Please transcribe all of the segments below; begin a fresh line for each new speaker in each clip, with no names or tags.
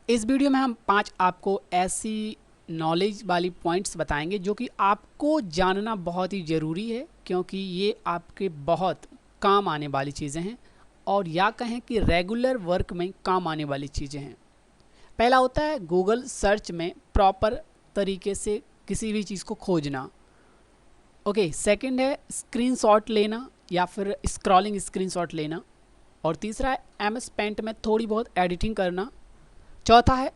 इस वीडियो में हम 5 आपको ऐसी नॉलेज वाली पॉइंट्स बताएंगे जो कि आपको जानना बहुत ही ज़रूरी है, क्योंकि ये आपके बहुत काम आने वाली चीज़ें हैं और या कहें कि रेगुलर वर्क में काम आने वाली चीज़ें हैं। पहला होता है गूगल सर्च में प्रॉपर तरीके से किसी भी चीज़ को खोजना। ओके, सेकंड है स्क्रीनशॉट लेना या फिर स्क्रॉलिंग स्क्रीनशॉट लेना। और तीसरा है एमएस पेंट में थोड़ी बहुत एडिटिंग करना। चौथा है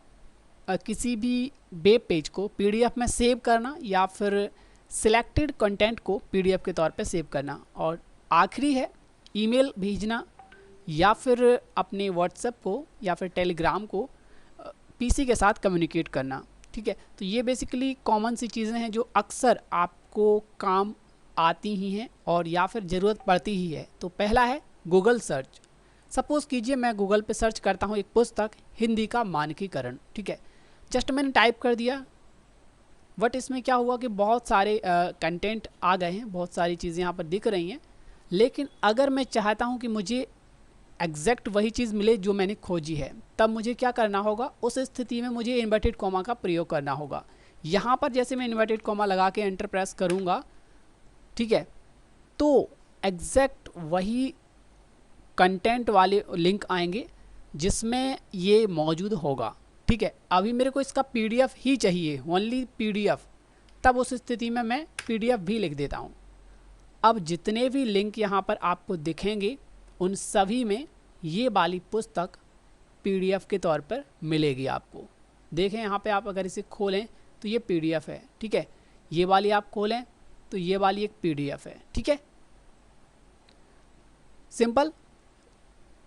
किसी भी वेब पेज को पीडीएफ में सेव करना या फिर सिलेक्टेड कंटेंट को पीडीएफ के तौर पे सेव करना। और आखिरी है ईमेल भेजना या फिर अपने व्हाट्सएप को या फिर टेलीग्राम को पीसी के साथ कम्युनिकेट करना। ठीक है, तो ये बेसिकली कॉमन सी चीज़ें हैं जो अक्सर आपको काम आती ही हैं और या फिर ज़रूरत पड़ती ही है। तो पहला है गूगल सर्च। सपोज़ कीजिए मैं गूगल पे सर्च करता हूँ एक पुस्तक हिंदी का मानकीकरण। ठीक है, जस्ट मैंने टाइप कर दिया, बट इसमें क्या हुआ कि बहुत सारे कंटेंट आ गए हैं, बहुत सारी चीज़ें यहाँ पर दिख रही हैं। लेकिन अगर मैं चाहता हूँ कि मुझे एग्जैक्ट वही चीज़ मिले जो मैंने खोजी है, तब मुझे क्या करना होगा? उस स्थिति में मुझे इन्वर्टेड कॉमा का प्रयोग करना होगा। यहाँ पर जैसे मैं इन्वर्टेड कॉमा लगा के एंटर प्रेस करूँगा, ठीक है, तो एग्जैक्ट वही कंटेंट वाले लिंक आएंगे जिसमें ये मौजूद होगा। ठीक है, अभी मेरे को इसका पीडीएफ ही चाहिए, ओनली पीडीएफ, तब उस स्थिति में मैं पीडीएफ भी लिख देता हूँ। अब जितने भी लिंक यहाँ पर आपको दिखेंगे उन सभी में ये वाली पुस्तक पीडीएफ के तौर पर मिलेगी आपको। देखें यहाँ पे आप अगर इसे खोलें तो ये पीडीएफ है। ठीक है, ये वाली आप खोलें तो ये वाली एक पीडीएफ है। ठीक है, सिंपल।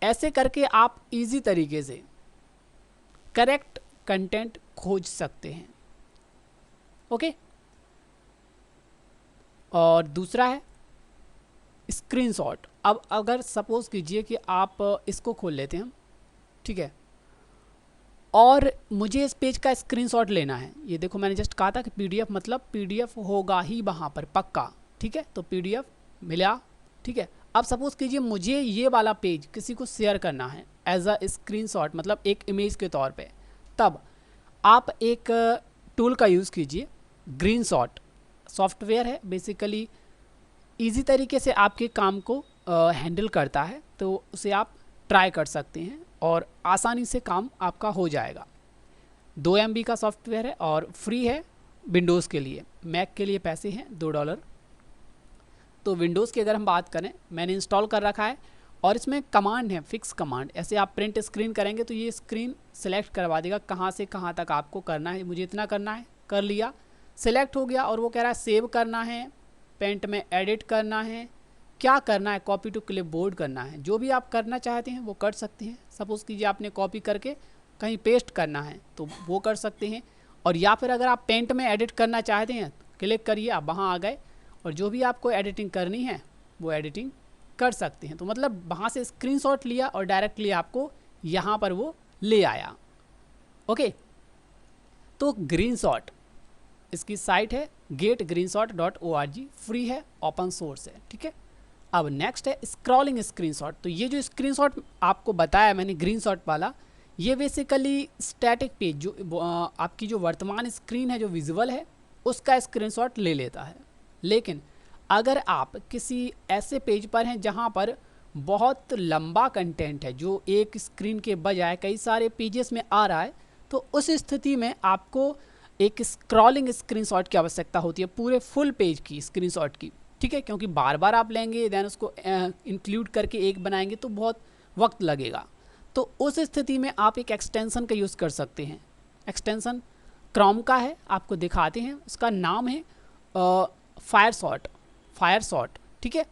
ऐसे करके आप इजी तरीके से करेक्ट कंटेंट खोज सकते हैं। ओके, और दूसरा है स्क्रीनशॉट। अब अगर सपोज कीजिए कि आप इसको खोल लेते हैं हम, ठीक है, और मुझे इस पेज का स्क्रीनशॉट लेना है। ये देखो मैंने जस्ट कहा था कि पीडीएफ मतलब पीडीएफ होगा ही वहाँ पर पक्का। ठीक है, तो पीडीएफ मिला। ठीक है, अब सपोज कीजिए मुझे ये वाला पेज किसी को शेयर करना है एज अ स्क्रीनशॉट, मतलब एक इमेज के तौर पे, तब आप एक टूल का यूज़ कीजिए। ग्रीनशॉट सॉफ्टवेयर है, बेसिकली इजी तरीके से आपके काम को हैंडल करता है, तो उसे आप ट्राई कर सकते हैं और आसानी से काम आपका हो जाएगा। 2 MB का सॉफ्टवेयर है और फ्री है विंडोज़ के लिए। मैक के लिए पैसे हैं $2। तो विंडोज़ की अगर हम बात करें, मैंने इंस्टॉल कर रखा है और इसमें कमांड है, फिक्स कमांड। ऐसे आप प्रिंट स्क्रीन करेंगे तो ये स्क्रीन सेलेक्ट करवा देगा कहाँ से कहाँ तक आपको करना है। मुझे इतना करना है, कर लिया, सिलेक्ट हो गया। और वो कह रहा है सेव करना है, पेंट में एडिट करना है, क्या करना है, कॉपी टू क्लिपबोर्ड करना है। जो भी आप करना चाहते हैं वो कर सकते हैं। सपोज़ कीजिए आपने कॉपी करके कहीं पेस्ट करना है तो वो कर सकते हैं। और या फिर अगर आप पेंट में एडिट करना चाहते हैं, क्लिक करिए, आप वहाँ आ गए और जो भी आपको एडिटिंग करनी है वो एडिटिंग कर सकते हैं। तो मतलब वहाँ से स्क्रीनशॉट लिया और डायरेक्टली आपको यहाँ पर वो ले आया। ओके, तो ग्रीनशॉट, इसकी साइट है getgreenshot.org, फ्री है, ओपन सोर्स है। ठीक है, अब नेक्स्ट है स्क्रॉलिंग स्क्रीनशॉट। तो ये जो स्क्रीनशॉट आपको बताया मैंने ग्रीनशॉट वाला, ये बेसिकली स्टैटिक पेज जो आपकी जो वर्तमान स्क्रीन है, जो विजुअल है, उसका स्क्रीनशॉट ले लेता है। लेकिन अगर आप किसी ऐसे पेज पर हैं जहाँ पर बहुत लंबा कंटेंट है, जो एक स्क्रीन के बजाय कई सारे पेजेस में आ रहा है, तो उस स्थिति में आपको एक स्क्रॉलिंग स्क्रीनशॉट की आवश्यकता होती है, पूरे फुल पेज की स्क्रीनशॉट की। ठीक है, क्योंकि बार बार आप लेंगे देन उसको इंक्लूड करके एक बनाएंगे तो बहुत वक्त लगेगा। तो उस स्थिति में आप एक एक्सटेंशन का यूज़ कर सकते हैं। एक्सटेंशन क्रोम का है, आपको दिखाते हैं। उसका नाम है फायरशॉट। ठीक है,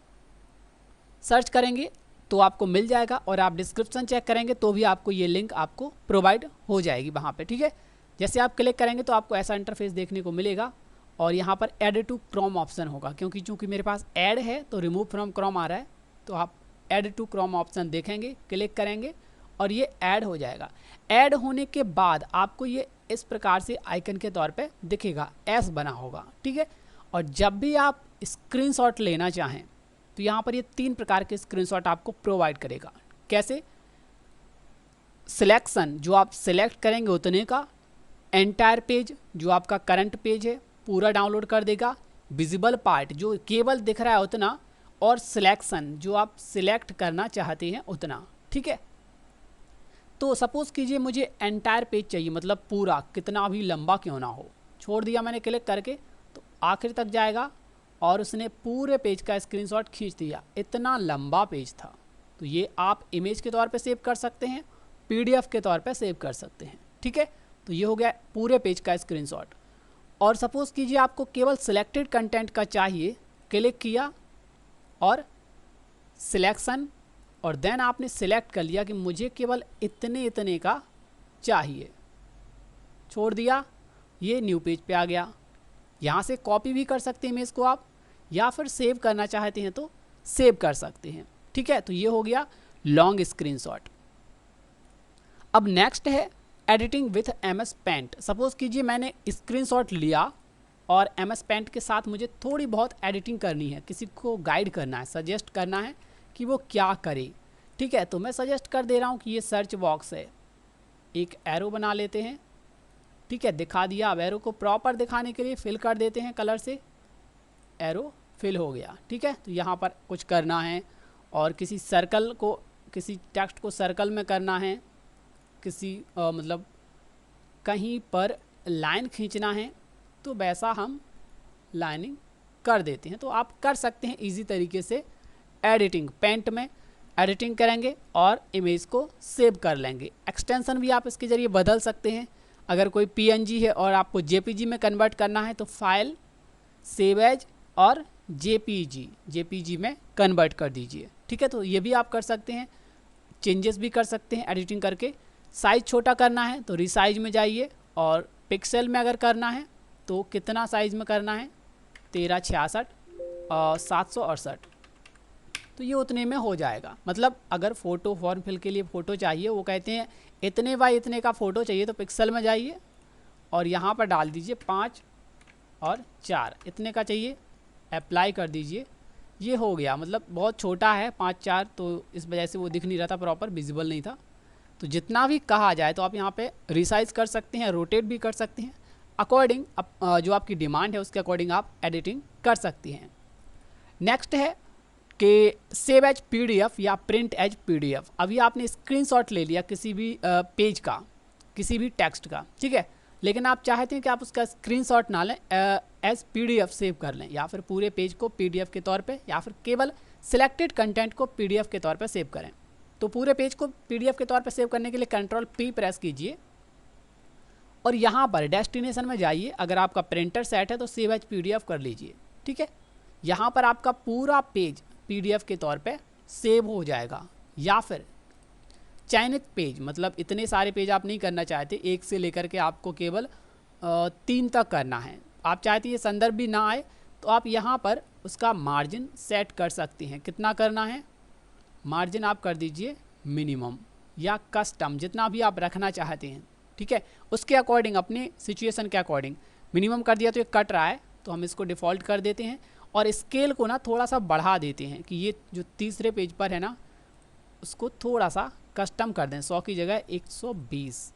सर्च करेंगे तो आपको मिल जाएगा और आप डिस्क्रिप्शन चेक करेंगे तो भी आपको ये लिंक आपको प्रोवाइड हो जाएगी वहाँ पे। ठीक है, जैसे आप क्लिक करेंगे तो आपको ऐसा इंटरफेस देखने को मिलेगा और यहाँ पर ऐड टू क्रोम ऑप्शन होगा। क्योंकि चूँकि मेरे पास ऐड है तो रिमूव फ्रॉम क्रोम आ रहा है, तो आप ऐड टू क्रोम ऑप्शन देखेंगे, क्लिक करेंगे और ये ऐड हो जाएगा। ऐड होने के बाद आपको ये इस प्रकार से आइकन के तौर पे दिखेगा, एस बना होगा। ठीक है, और जब भी आप स्क्रीनशॉट लेना चाहें तो यहाँ पर ये 3 प्रकार के स्क्रीनशॉट आपको प्रोवाइड करेगा। कैसे? सिलेक्शन जो आप सिलेक्ट करेंगे उतने का, एंटायर पेज जो आपका करंट पेज है पूरा डाउनलोड कर देगा, विजिबल पार्ट जो केवल दिख रहा है उतना, और सिलेक्शन जो आप सिलेक्ट करना चाहते हैं उतना। ठीक है, तो सपोज़ कीजिए मुझे एंटायर पेज चाहिए, मतलब पूरा, कितना भी लंबा क्यों ना हो। छोड़ दिया मैंने क्लिक करके, तो आखिर तक जाएगा और उसने पूरे पेज का स्क्रीनशॉट खींच दिया। इतना लंबा पेज था। तो ये आप इमेज के तौर पे सेव कर सकते हैं, पीडीएफ के तौर पे सेव कर सकते हैं। ठीक है, तो ये हो गया पूरे पेज का स्क्रीनशॉट। और सपोज़ कीजिए आपको केवल सिलेक्टेड कंटेंट का चाहिए, क्लिक किया और सिलेक्शन, और देन आपने सिलेक्ट कर लिया कि मुझे केवल इतने इतने का चाहिए, छोड़ दिया, ये न्यू पेज पे आ गया। यहाँ से कॉपी भी कर सकते हैं इमेज को आप, या फिर सेव करना चाहते हैं तो सेव कर सकते हैं। ठीक है, तो ये हो गया लॉन्ग स्क्रीनशॉट। अब नेक्स्ट है editing with MS paint. Suppose कीजिए मैंने स्क्रीनशॉट लिया और MS पेंट के साथ मुझे थोड़ी बहुत एडिटिंग करनी है, किसी को गाइड करना है, सजेस्ट करना है कि वो क्या करे। ठीक है, तो मैं सजेस्ट कर दे रहा हूँ कि ये सर्च बॉक्स है, एक एरो बना लेते हैं। ठीक है, दिखा दिया। अब एरो को प्रॉपर दिखाने के लिए फिल कर देते हैं कलर से, एरो फिल हो गया। ठीक है, तो यहाँ पर कुछ करना है, और किसी सर्कल को, किसी टेक्स्ट को सर्कल में करना है, किसी मतलब कहीं पर लाइन खींचना है, तो वैसा हम लाइनिंग कर देते हैं। तो आप कर सकते हैं इजी तरीके से एडिटिंग, पेंट में एडिटिंग करेंगे और इमेज को सेव कर लेंगे। एक्सटेंशन भी आप इसके ज़रिए बदल सकते हैं। अगर कोई PNG है और आपको JPG में कन्वर्ट करना है तो फाइल, सेव एज और JPG में कन्वर्ट कर दीजिए। ठीक है, तो ये भी आप कर सकते हैं, चेंजेस भी कर सकते हैं एडिटिंग करके। साइज़ छोटा करना है तो रिसाइज में जाइए, और पिक्सल में अगर करना है तो कितना साइज़ में करना है, 1366 और 768, तो ये उतने में हो जाएगा। मतलब अगर फ़ोटो फॉर्म फिल के लिए फ़ोटो चाहिए, वो कहते हैं इतने बाई इतने का फ़ोटो चाहिए, तो पिक्सल में जाइए और यहाँ पर डाल दीजिए 5 और 4, इतने का चाहिए, अप्लाई कर दीजिए, ये हो गया। मतलब बहुत छोटा है 5 4, तो इस वजह से वो दिख नहीं रहा था, प्रॉपर विजिबल नहीं था। तो जितना भी कहा जाए तो आप यहाँ पे रिसाइज कर सकते हैं, रोटेट भी कर सकते हैं, अकॉर्डिंग जो आपकी डिमांड है उसके अकॉर्डिंग आप एडिटिंग कर सकती हैं। नेक्स्ट है कि सेव एज PDF या प्रिंट एज PDF। अभी आपने स्क्रीनशॉट ले लिया किसी भी पेज का, किसी भी टेक्स्ट का, ठीक है, लेकिन आप चाहते हैं कि आप उसका स्क्रीनशॉट ना लें, एज PDF सेव कर लें, या फिर पूरे पेज को PDF के तौर पे, या फिर केवल सिलेक्टेड कंटेंट को PDF के तौर पे सेव करें। तो पूरे पेज को PDF के तौर पे सेव करने के लिए Ctrl+P प्रेस कीजिए और यहाँ पर डेस्टिनेशन में जाइए। अगर आपका प्रिंटर सेट है तो सेव एज PDF कर लीजिए। ठीक है, यहाँ पर आपका पूरा पेज PDF के तौर पे सेव हो जाएगा। या फिर चयनित पेज, मतलब इतने सारे पेज आप नहीं करना चाहते, एक से लेकर के आपको केवल 3 तक करना है, आप चाहते ये संदर्भ भी ना आए, तो आप यहाँ पर उसका मार्जिन सेट कर सकते हैं। कितना करना है, मार्जिन आप कर दीजिए मिनिमम या कस्टम, जितना भी आप रखना चाहते हैं। ठीक है, उसके अकॉर्डिंग, अपने सिचुएशन के अकॉर्डिंग मिनिमम कर दिया तो ये कट रहा है, तो हम इसको डिफ़ॉल्ट कर देते हैं और स्केल को ना थोड़ा सा बढ़ा देते हैं कि ये जो तीसरे पेज पर है ना, उसको थोड़ा सा कस्टम कर दें, 100 की जगह 120,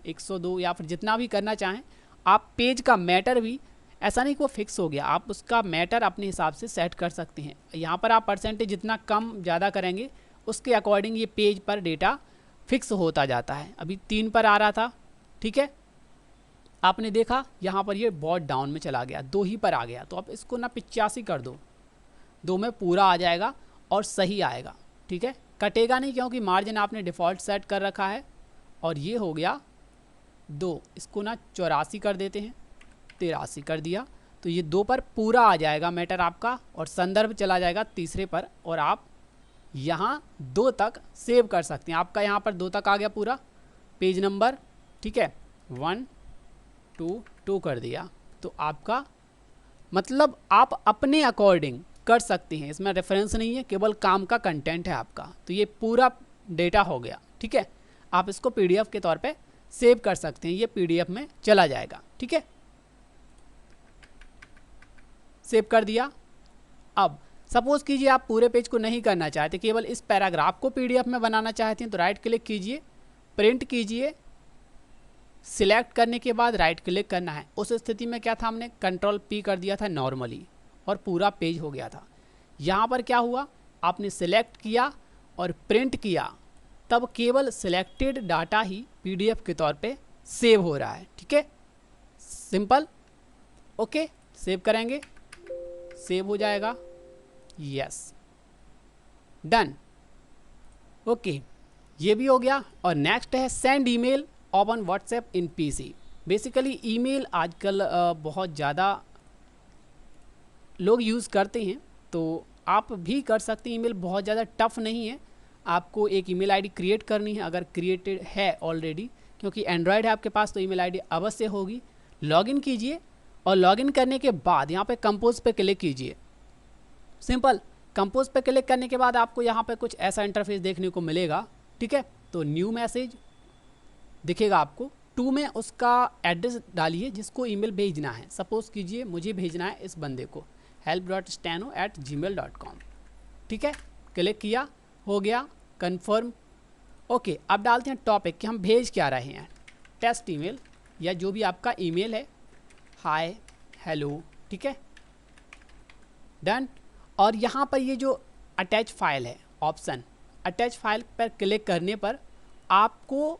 102, या फिर जितना भी करना चाहें आप। पेज का मैटर भी ऐसा नहीं कि वो फिक्स हो गया, आप उसका मैटर अपने हिसाब से सेट कर सकते हैं। यहाँ पर आप परसेंटेज जितना कम ज़्यादा करेंगे उसके अकॉर्डिंग ये पेज पर डेटा फिक्स होता जाता है। अभी 3 पर आ रहा था, ठीक है, आपने देखा यहाँ पर ये बहुत डाउन में चला गया, 2 ही पर आ गया, तो आप इसको ना 85 कर दो, 2 में पूरा आ जाएगा और सही आएगा। ठीक है, कटेगा नहीं क्योंकि मार्जिन आपने डिफ़ॉल्ट सेट कर रखा है। और ये हो गया 2, इसको ना 84 कर देते हैं, 83 कर दिया, तो ये 2 पर पूरा आ जाएगा मैटर आपका, और संदर्भ चला जाएगा तीसरे पर, और आप यहाँ 2 तक सेव कर सकते हैं। आपका यहाँ पर 2 तक आ गया पूरा पेज नंबर। ठीक है, 1 2 2 कर दिया, तो आपका मतलब आप अपने अकॉर्डिंग कर सकते हैं, इसमें रेफरेंस नहीं है, केवल काम का कंटेंट है आपका। तो ये पूरा डेटा हो गया। ठीक है, आप इसको PDF के तौर पे सेव कर सकते हैं, ये PDF में चला जाएगा। ठीक है, सेव कर दिया। अब सपोज़ कीजिए आप पूरे पेज को नहीं करना चाहते, केवल इस पैराग्राफ को PDF में बनाना चाहते हैं, तो राइट क्लिक कीजिए, प्रिंट कीजिए, सिलेक्ट करने के बाद राइट क्लिक करना है। उस स्थिति में क्या था, हमने कंट्रोल P कर दिया था नॉर्मली और पूरा पेज हो गया था। यहाँ पर क्या हुआ, आपने सिलेक्ट किया और प्रिंट किया, तब केवल सिलेक्टेड डाटा ही PDF के तौर पे सेव हो रहा है। ठीक है, सिंपल। ओके, सेव करेंगे, सेव हो जाएगा, यस, डन। ओके, ये भी हो गया। और नेक्स्ट है सेंड ईमेल ओपन व्हाट्सएप इन PC। बेसिकली ईमेल आजकल बहुत ज़्यादा लोग यूज़ करते हैं, तो आप भी कर सकते हैं। ईमेल बहुत ज़्यादा टफ नहीं है, आपको एक ईमेल आईडी क्रिएट करनी है, अगर क्रिएटेड है ऑलरेडी, क्योंकि एंड्रॉयड है आपके पास तो ईमेल आईडी अवश्य होगी। लॉगिन कीजिए और लॉगिन करने के बाद यहाँ पे कंपोज पे क्लिक कीजिए, सिंपल। कंपोज पे क्लिक करने के बाद आपको यहाँ पे कुछ ऐसा इंटरफेस देखने को मिलेगा। ठीक है, तो न्यू मैसेज दिखेगा आपको। 2 में उसका एड्रेस डालिए जिसको ईमेल भेजना है। सपोज कीजिए मुझे भेजना है इस बंदे को help.steno@gmail.com। ठीक है, क्लिक किया, हो गया, कंफर्म। ओके, अब डालते हैं टॉपिक कि हम भेज क्या रहे हैं। टेस्ट ईमेल या जो भी आपका ईमेल है, हाय, हेलो। ठीक है, डन। और यहाँ पर ये जो अटैच फाइल है ऑप्शन, अटैच फाइल पर क्लिक करने पर आपको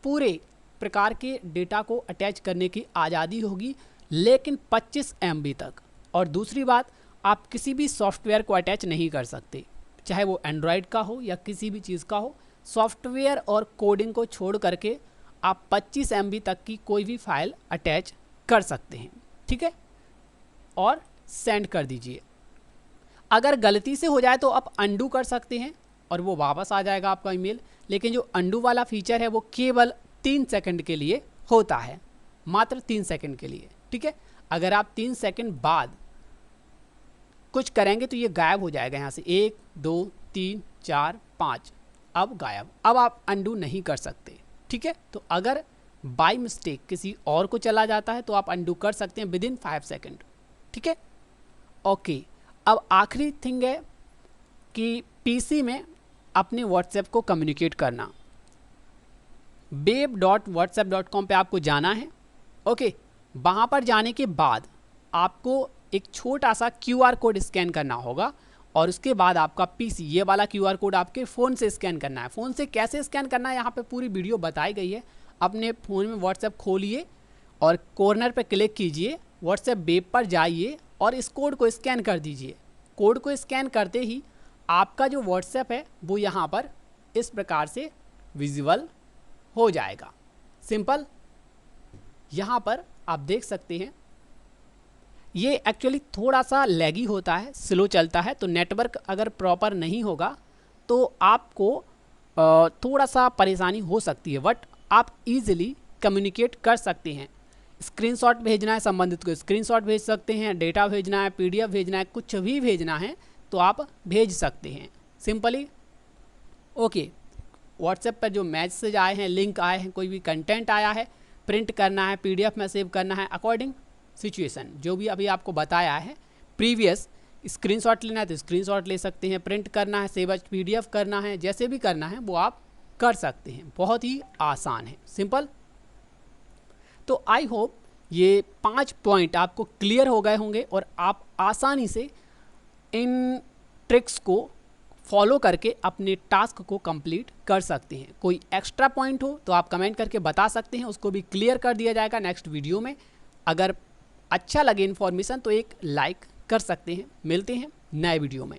पूरे प्रकार के डेटा को अटैच करने की आज़ादी होगी, लेकिन 25 MB तक। और दूसरी बात, आप किसी भी सॉफ्टवेयर को अटैच नहीं कर सकते, चाहे वो एंड्रॉयड का हो या किसी भी चीज़ का हो। सॉफ्टवेयर और कोडिंग को छोड़ करके आप 25 MB तक की कोई भी फाइल अटैच कर सकते हैं। ठीक है, और सेंड कर दीजिए। अगर गलती से हो जाए तो आप अंडू कर सकते हैं और वो वापस आ जाएगा आपका ईमेल, लेकिन जो अंडू वाला फीचर है वो केवल 3 सेकंड के लिए होता है, मात्र 3 सेकंड के लिए। ठीक है, अगर आप 3 सेकंड बाद कुछ करेंगे तो ये गायब हो जाएगा। यहाँ से 1 2 3 4 5, अब गायब, अब आप अंडू नहीं कर सकते। ठीक है, तो अगर बाय मिस्टेक किसी और को चला जाता है तो आप अंडू कर सकते हैं विदिन 5 सेकंड। ठीक है, ओके। अब आखिरी थिंग है कि PC में अपने व्हाट्सएप को कम्युनिकेट करना। babe.whatsapp.com पे आपको जाना है। ओके, वहाँ पर जाने के बाद आपको एक छोटा सा QR कोड स्कैन करना होगा और उसके बाद आपका PC, ये वाला QR कोड आपके फ़ोन से स्कैन करना है। फ़ोन से कैसे स्कैन करना है यहाँ पे पूरी वीडियो बताई गई है। अपने फ़ोन में व्हाट्सएप खोलिए और कॉर्नर पे क्लिक कीजिए, व्हाट्सएप वेब पर जाइए और इस कोड को स्कैन कर दीजिए। कोड को स्कैन करते ही आपका जो व्हाट्सएप है वो यहाँ पर इस प्रकार से विजिबल हो जाएगा। सिंपल, यहाँ पर आप देख सकते हैं ये एक्चुअली थोड़ा सा लैगी होता है, स्लो चलता है, तो नेटवर्क अगर प्रॉपर नहीं होगा तो आपको थोड़ा सा परेशानी हो सकती है, बट आप इजीली कम्युनिकेट कर सकते हैं। स्क्रीनशॉट भेजना है संबंधित को स्क्रीनशॉट भेज सकते हैं, डेटा भेजना है, PDF भेजना है, कुछ भी भेजना है तो आप भेज सकते हैं सिंपली। ओके, व्हाट्सएप पर जो मैसेज आए हैं, लिंक आए हैं, कोई भी कंटेंट आया है, प्रिंट करना है, PDF में सेव करना है, अकॉर्डिंग सिचुएशन जो भी अभी आपको बताया है प्रीवियस। स्क्रीनशॉट लेना है तो स्क्रीनशॉट ले सकते हैं, प्रिंट करना है, सेव एज PDF करना है, जैसे भी करना है वो आप कर सकते हैं। बहुत ही आसान है, सिंपल। तो आई होप ये 5 पॉइंट आपको क्लियर हो गए होंगे और आप आसानी से इन ट्रिक्स को फॉलो करके अपने टास्क को कंप्लीट कर सकते हैं। कोई एक्स्ट्रा पॉइंट हो तो आप कमेंट करके बता सकते हैं, उसको भी क्लियर कर दिया जाएगा नेक्स्ट वीडियो में। अगर अच्छा लगे इन्फॉर्मेशन तो एक लाइक कर सकते हैं। मिलते हैं नए वीडियो में।